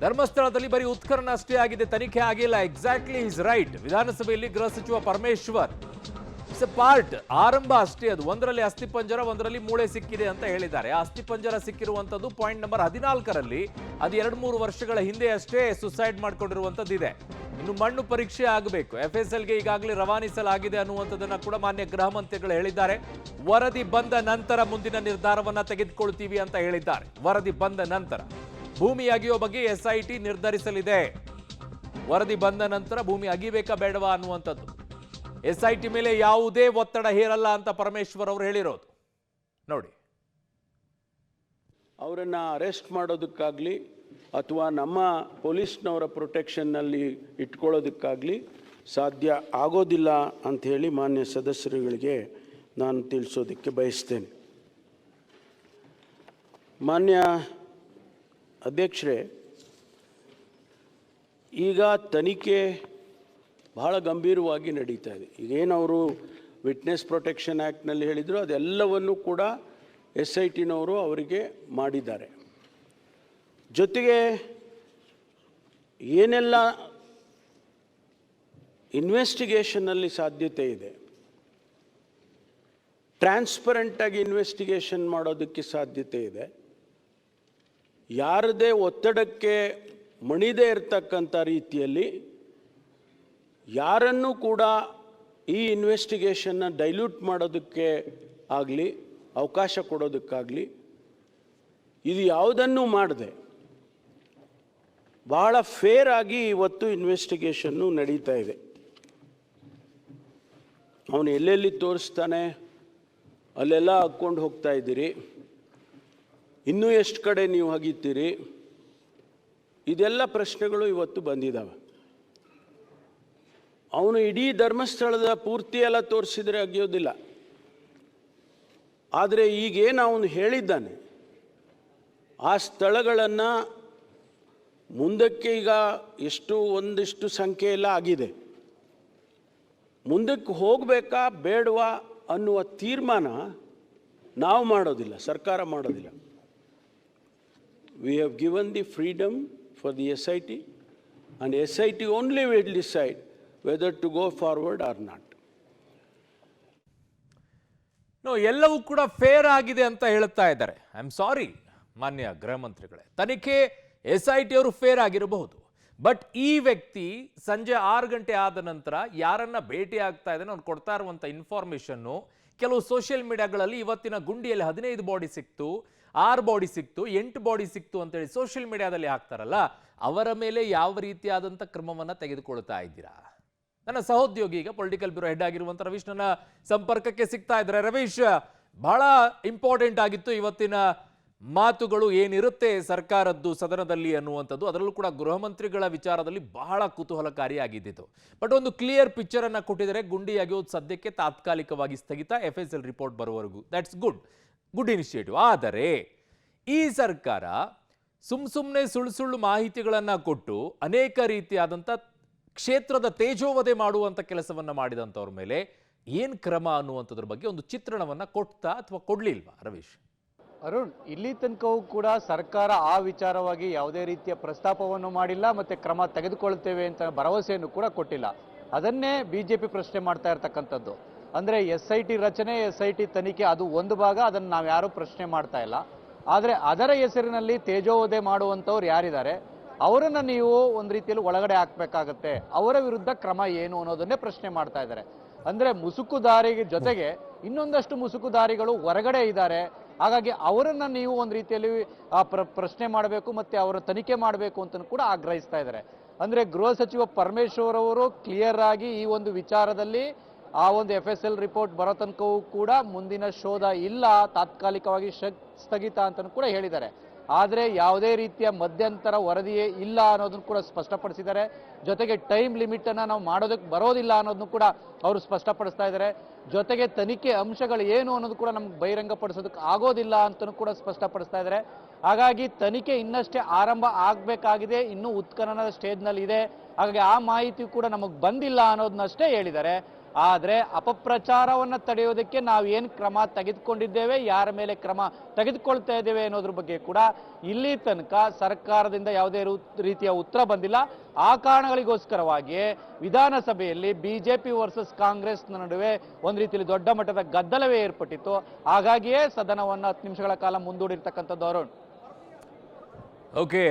ಧರ್ಮಸ್ಥಳದಲ್ಲಿ ಬರೀ ಉತ್ಖನನ ಅಷ್ಟೇ ಆಗಿದೆ, ತನಿಖೆ ಆಗಿಲ್ಲ. Exactly is right. ವಿಧಾನಸಭೆಯಲ್ಲಿ ಗೃಹ ಸಚಿವ ಪರಮೇಶ್ವರ್ ಇಟ್ಸ್ ಎ ಪಾರ್ಟ್, ಆರಂಭ ಅಷ್ಟೇ ಅದು. ಒಂದರಲ್ಲಿ ಅಸ್ಥಿಪಂಜರ, ಒಂದರಲ್ಲಿ ಮೂಳೆ ಸಿಕ್ಕಿದೆ ಅಂತ ಹೇಳಿದ್ದಾರೆ. ಆ ಅಸ್ಥಿಪಂಜರ ಸಿಕ್ಕಿರುವಂತದ್ದು ಪಾಯಿಂಟ್ ನಂಬರ್ 14ರಲ್ಲಿ. ಅದು 2-3 ವರ್ಷಗಳ ಹಿಂದೆ ಅಷ್ಟೇ ಸುಸೈಡ್ ಮಾಡ್ಕೊಂಡಿರುವಂತದ್ದು ಇದೆ. ಇನ್ನು ಮಣ್ಣು ಪರೀಕ್ಷೆ ಆಗಬೇಕು. FSLಗೆ ಈಗಾಗಲೇ ರವಾನಿಸಲಾಗಿದೆ ಅನ್ನುವಂಥದ್ದನ್ನ ಕೂಡ ಮಾನ್ಯ ಗೃಹ ಮಂತ್ರಿಗಳು ಹೇಳಿದ್ದಾರೆ. ವರದಿ ಬಂದ ನಂತರ ಮುಂದಿನ ನಿರ್ಧಾರವನ್ನ ತೆಗೆದುಕೊಳ್ತೀವಿ ಅಂತ ಹೇಳಿದ್ದಾರೆ. ವರದಿ ಬಂದ ನಂತರ ಭೂಮಿ ಅಗೆಯೋ ಬಗ್ಗೆ SIT ನಿರ್ಧರಿಸಲಿದೆ. ವರದಿ ಬಂದ ನಂತರ ಭೂಮಿ ಅಗಿಬೇಕಾ ಬೇಡವಾ ಅನ್ನುವಂಥದ್ದು. SIT ಮೇಲೆ ಯಾವುದೇ ಒತ್ತಡ ಹೇರಲ್ಲ ಅಂತ ಪರಮೇಶ್ವರ್ ಅವರು ಹೇಳಿರೋದು. ನೋಡಿ, ಅವರನ್ನು ಅರೆಸ್ಟ್ ಮಾಡೋದಕ್ಕಾಗಲಿ ಅಥವಾ ನಮ್ಮ ಪೊಲೀಸ್ನವರ ಪ್ರೊಟೆಕ್ಷನ್ನಲ್ಲಿ ಇಟ್ಕೊಳ್ಳೋದಕ್ಕಾಗಲಿ ಸಾಧ್ಯ ಆಗೋದಿಲ್ಲ ಅಂಥೇಳಿ ಮಾನ್ಯ ಸದಸ್ಯರುಗಳಿಗೆ ನಾನು ತಿಳಿಸೋದಕ್ಕೆ ಬಯಸ್ತೇನೆ. ಮಾನ್ಯ ಅಧ್ಯಕ್ಷರೇ, ಈಗ ತನಿಖೆ ಬಹಳ ಗಂಭೀರವಾಗಿ ನಡೀತಾ ಇದೆ. ಈಗೇನವರು ವಿಟ್ನೆಸ್ ಪ್ರೊಟೆಕ್ಷನ್ ಆ್ಯಕ್ಟ್ನಲ್ಲಿ ಹೇಳಿದರು ಅದೆಲ್ಲವನ್ನು ಕೂಡ SITನವರು ಅವರಿಗೆ ಮಾಡಿದ್ದಾರೆ. ಜೊತೆಗೆ ಏನೆಲ್ಲ ಇನ್ವೆಸ್ಟಿಗೇಷನ್ನಲ್ಲಿ ಸಾಧ್ಯತೆ ಇದೆ, ಟ್ರಾನ್ಸ್ಪರೆಂಟಾಗಿ ಇನ್ವೆಸ್ಟಿಗೇಷನ್ ಮಾಡೋದಕ್ಕೆ ಸಾಧ್ಯತೆ ಇದೆ. ಯಾರದೇ ಒತ್ತಡಕ್ಕೆ ಮಣಿದೇ ಇರತಕ್ಕಂಥ ರೀತಿಯಲ್ಲಿ ಯಾರನ್ನೂ ಕೂಡ ಈ ಇನ್ವೆಸ್ಟಿಗೇಷನ್ನ ಡೈಲ್ಯೂಟ್ ಮಾಡೋದಕ್ಕೆ ಆಗಲಿ ಅವಕಾಶ ಕೊಡೋದಕ್ಕಾಗಲಿ ಇದು ಯಾವುದನ್ನೂ ಮಾಡದೆ ಬಹಳ ಫೇರ್ ಆಗಿ ಇವತ್ತು ಇನ್ವೆಸ್ಟಿಗೇಷನ್ನು ನಡೀತಾ ಇದೆ. ಅವನು ಎಲ್ಲೆಲ್ಲಿ ತೋರಿಸ್ತಾನೆ ಅಲ್ಲೆಲ್ಲ ಹಾಕ್ಕೊಂಡು ಹೋಗ್ತಾ ಇದ್ದೀರಿ, ಇನ್ನೂ ಎಷ್ಟು ಕಡೆ ನೀವು ಹಗಿತೀರಿ, ಇದೆಲ್ಲ ಪ್ರಶ್ನೆಗಳು ಇವತ್ತು ಬಂದಿದ್ದಾವೆ. ಅವನು ಇಡೀ ಧರ್ಮಸ್ಥಳದ ಪೂರ್ತಿ ಎಲ್ಲ ತೋರಿಸಿದರೆ ಅಗಿಯೋದಿಲ್ಲ. ಆದರೆ ಈಗೇನು ಅವನು ಹೇಳಿದ್ದಾನೆ ಆ ಸ್ಥಳಗಳನ್ನು ಮುಂದಕ್ಕೆ ಈಗ ಒಂದಿಷ್ಟು ಸಂಖ್ಯೆ ಎಲ್ಲ ಆಗಿದೆ, ಮುಂದಕ್ಕೆ ಹೋಗಬೇಕಾ ಬೇಡವಾ ಅನ್ನುವ ತೀರ್ಮಾನ ನಾವು ಮಾಡೋದಿಲ್ಲ, ಸರ್ಕಾರ ಮಾಡೋದಿಲ್ಲ. We have given the freedom for the SIT and SIT only will decide whether to go forward or not. ಎಲ್ಲವೂ ಕೂಡ ಫೇರ್ ಆಗಿದೆ ಅಂತ ಹೇಳ್ತಾ ಇದ್ದಾರೆ. ಐ ಆಮ್ ಸಾರಿ ಮಾನ್ಯ ಗೃಹ ಮಂತ್ರಿಗಳೇ, ತನಿಖೆ SIT ಅವರು ಫೇರ್ ಆಗಿರಬಹುದು, ಬಟ್ ಈ ವ್ಯಕ್ತಿ ಸಂಜೆ 6 ಗಂಟೆ ಆದ ನಂತರ ಯಾರನ್ನ ಭೇಟಿ ಆಗ್ತಾ ಇದ್ದಾನೆ ಅವ್ನು ಕೊಡ್ತಾ ಇರುವಂತ ಇನ್ಫಾರ್ಮೇಶನ್ನು ಕೆಲವು ಸೋಷಿಯಲ್ ಮೀಡಿಯಾಗಳಲ್ಲಿ ಇವತ್ತಿನ ಗುಂಡಿಯಲ್ಲಿ 15 ಬಾಡಿ ಸಿಕ್ತು, 6 ಬಾಡಿ ಸಿಕ್ತು, 8 ಬಾಡಿ ಸಿಕ್ತು ಅಂತೇಳಿ ಸೋಷಿಯಲ್ ಮೀಡಿಯಾದಲ್ಲಿ ಹಾಕ್ತಾರಲ್ಲ, ಅವರ ಮೇಲೆ ಯಾವ ರೀತಿಯಾದಂಥ ಕ್ರಮವನ್ನ ತೆಗೆದುಕೊಳ್ತಾ ಇದ್ದೀರಾ? ನನ್ನ ಸಹೋದ್ಯೋಗಿ ಈಗ ಪೊಲಿಟಿಕಲ್ ಬ್ಯೂರೋ ಹೆಡ್ ಆಗಿರುವಂಥ ರವೀಶ್ ನನ್ನ ಸಂಪರ್ಕಕ್ಕೆ ಸಿಗ್ತಾ ಇದ್ದಾರೆ. ರವೀಶ್, ಬಹಳ ಇಂಪಾರ್ಟೆಂಟ್ ಆಗಿತ್ತು ಇವತ್ತಿನ ಮಾತುಗಳು ಏನಿರುತ್ತೆ ಸರ್ಕಾರದ್ದು ಸದನದಲ್ಲಿ ಅನ್ನುವಂಥದ್ದು. ಅದರಲ್ಲೂ ಕೂಡ ಗೃಹ ಮಂತ್ರಿಗಳ ವಿಚಾರದಲ್ಲಿ ಬಹಳ ಕುತೂಹಲಕಾರಿಯಾಗಿದ್ದಿತ್ತು. ಬಟ್ ಒಂದು ಕ್ಲಿಯರ್ ಪಿಕ್ಚರ್ ಅನ್ನ ಕೊಟ್ಟಿದ್ದಾರೆ. ಗುಂಡಿ ಅಗೆಯೋದು ಸದ್ಯಕ್ಕೆ ತಾತ್ಕಾಲಿಕವಾಗಿ ಸ್ಥಗಿತ, FSL ರಿಪೋರ್ಟ್ ಬರುವವರೆಗೂ. That's good initiative. ಆದರೆ ಈ ಸರ್ಕಾರ ಸುಮ್ಮನೆ ಸುಳ್ಳು ಮಾಹಿತಿಗಳನ್ನ ಕೊಟ್ಟು ಅನೇಕ ರೀತಿಯಾದಂಥ ಕ್ಷೇತ್ರದ ತೇಜೋವಧೆ ಮಾಡುವಂಥ ಕೆಲಸವನ್ನ ಮಾಡಿದಂಥವ್ರ ಮೇಲೆ ಏನ್ ಕ್ರಮ ಅನ್ನುವಂಥದ್ರ ಬಗ್ಗೆ ಒಂದು ಚಿತ್ರಣವನ್ನ ಕೊಡ್ತಾ ಅಥವಾ ಕೊಡ್ಲಿಲ್ವಾ ರವೀಶ್? ಅರುಣ್, ಇಲ್ಲಿ ತನಕವೂ ಕೂಡ ಸರ್ಕಾರ ಆ ವಿಚಾರವಾಗಿ ಯಾವುದೇ ರೀತಿಯ ಪ್ರಸ್ತಾಪವನ್ನು ಮಾಡಿಲ್ಲ, ಮತ್ತೆ ಕ್ರಮ ತೆಗೆದುಕೊಳ್ತೇವೆ ಅಂತ ಭರವಸೆಯನ್ನು ಕೂಡ ಕೊಟ್ಟಿಲ್ಲ. ಅದನ್ನೇ BJP ಪ್ರಶ್ನೆ ಮಾಡ್ತಾ ಇರ್ತಕ್ಕಂಥದ್ದು. ಅಂದ್ರೆ SIT ರಚನೆ, SIT ತನಿಖೆ ಅದು ಒಂದು ಭಾಗ, ಅದನ್ನು ನಾವು ಯಾರು ಪ್ರಶ್ನೆ ಮಾಡ್ತಾ ಇಲ್ಲ. ಆದರೆ ಅದರ ಹೆಸರಿನಲ್ಲಿ ತೇಜೋವಧೆ ಮಾಡುವಂಥವ್ರು ಯಾರಿದ್ದಾರೆ ಅವರನ್ನ ನೀವು ಒಂದು ರೀತಿಯಲ್ಲಿ ಒಳಗಡೆ ಹಾಕ್ಬೇಕಾಗತ್ತೆ, ಅವರ ವಿರುದ್ಧ ಕ್ರಮ ಏನು ಅನ್ನೋದನ್ನೇ ಪ್ರಶ್ನೆ ಮಾಡ್ತಾ ಇದ್ದಾರೆ. ಅಂದ್ರೆ ಮುಸುಕುದಾರಿಗೆ ಜೊತೆಗೆ ಇನ್ನೊಂದಷ್ಟು ಮುಸುಕುದಾರಿಗಳು ಹೊರಗಡೆ ಇದ್ದಾರೆ. ಹಾಗಾಗಿ ಅವರನ್ನ ನೀವು ಒಂದು ರೀತಿಯಲ್ಲಿ ಪ್ರಶ್ನೆ ಮಾಡಬೇಕು, ಮತ್ತೆ ಅವರ ತನಿಖೆ ಮಾಡಬೇಕು ಅಂತ ಕೂಡ ಆಗ್ರಹಿಸ್ತಾ ಇದ್ದಾರೆ. ಅಂದ್ರೆ ಗೃಹ ಸಚಿವ ಪರಮೇಶ್ವರ್ ಅವರು ಕ್ಲಿಯರ್ ಆಗಿ ಈ ಒಂದು ವಿಚಾರದಲ್ಲಿ ಆ ಒಂದು FSL ರಿಪೋರ್ಟ್ ಬರೋ ತನಕವೂ ಕೂಡ ಮುಂದಿನ ಶೋಧ ಇಲ್ಲ, ತಾತ್ಕಾಲಿಕವಾಗಿ ಸ್ಥಗಿತ ಅಂತ ಕೂಡ ಹೇಳಿದ್ದಾರೆ. ಆದರೆ ಯಾವುದೇ ರೀತಿಯ ಮಧ್ಯಂತರ ವರದಿಯೇ ಇಲ್ಲ ಅನ್ನೋದನ್ನು ಕೂಡ ಸ್ಪಷ್ಟಪಡಿಸಿದ್ದಾರೆ. ಜೊತೆಗೆ ಟೈಮ್ ಲಿಮಿಟ್ ಅನ್ನ ನಾವು ಮಾಡೋದಕ್ಕೆ ಬರೋದಿಲ್ಲ ಅನ್ನೋದನ್ನು ಕೂಡ ಅವರು ಸ್ಪಷ್ಟಪಡಿಸ್ತಾ ಇದ್ದಾರೆ. ಜೊತೆಗೆ ತನಿಖೆ ಅಂಶಗಳು ಏನು ಅನ್ನೋದು ಕೂಡ ನಮ್ಗೆ ಬಹಿರಂಗಪಡಿಸೋದಕ್ಕೆ ಆಗೋದಿಲ್ಲ ಅಂತಲೂ ಕೂಡ ಸ್ಪಷ್ಟಪಡಿಸ್ತಾ ಇದ್ದಾರೆ. ಹಾಗಾಗಿ ತನಿಖೆ ಇನ್ನಷ್ಟೇ ಆರಂಭ ಆಗಬೇಕಾಗಿದೆ, ಇನ್ನೂ ಉತ್ಖನನದ ಸ್ಟೇಜ್ನಲ್ಲಿ ಇದೆ. ಹಾಗಾಗಿ ಆ ಮಾಹಿತಿ ಕೂಡ ನಮಗೆ ಬಂದಿಲ್ಲ ಅನ್ನೋದನ್ನಷ್ಟೇ ಹೇಳಿದ್ದಾರೆ. ಆದರೆ ಅಪಪ್ರಚಾರವನ್ನು ತಡೆಯೋದಕ್ಕೆ ನಾವು ಏನು ಕ್ರಮ ತೆಗೆದುಕೊಂಡಿದ್ದೇವೆ, ಯಾರ ಮೇಲೆ ಕ್ರಮ ತೆಗೆದುಕೊಳ್ತಾ ಇದ್ದೇವೆ ಅನ್ನೋದ್ರ ಬಗ್ಗೆ ಕೂಡ ಇಲ್ಲಿ ತನಕ ಸರ್ಕಾರದಿಂದ ಯಾವುದೇ ರೀತಿಯ ಉತ್ತರ ಬಂದಿಲ್ಲ. ಆ ಕಾರಣಗಳಿಗೋಸ್ಕರವಾಗಿಯೇ ವಿಧಾನಸಭೆಯಲ್ಲಿ ಬಿಜೆಪಿ ವರ್ಸಸ್ ಕಾಂಗ್ರೆಸ್ ನಡುವೆ ಒಂದು ರೀತಿಯಲ್ಲಿ ದೊಡ್ಡ ಮಟ್ಟದ ಗದ್ದಲವೇ ಏರ್ಪಟ್ಟಿತ್ತು. ಹಾಗಾಗಿಯೇ ಸದನವನ್ನು 10 ನಿಮಿಷಗಳ ಕಾಲ ಮುಂದೂಡಿರ್ತಕ್ಕಂಥದ್ದು. ಅರುಣ್. ಓಕೆ.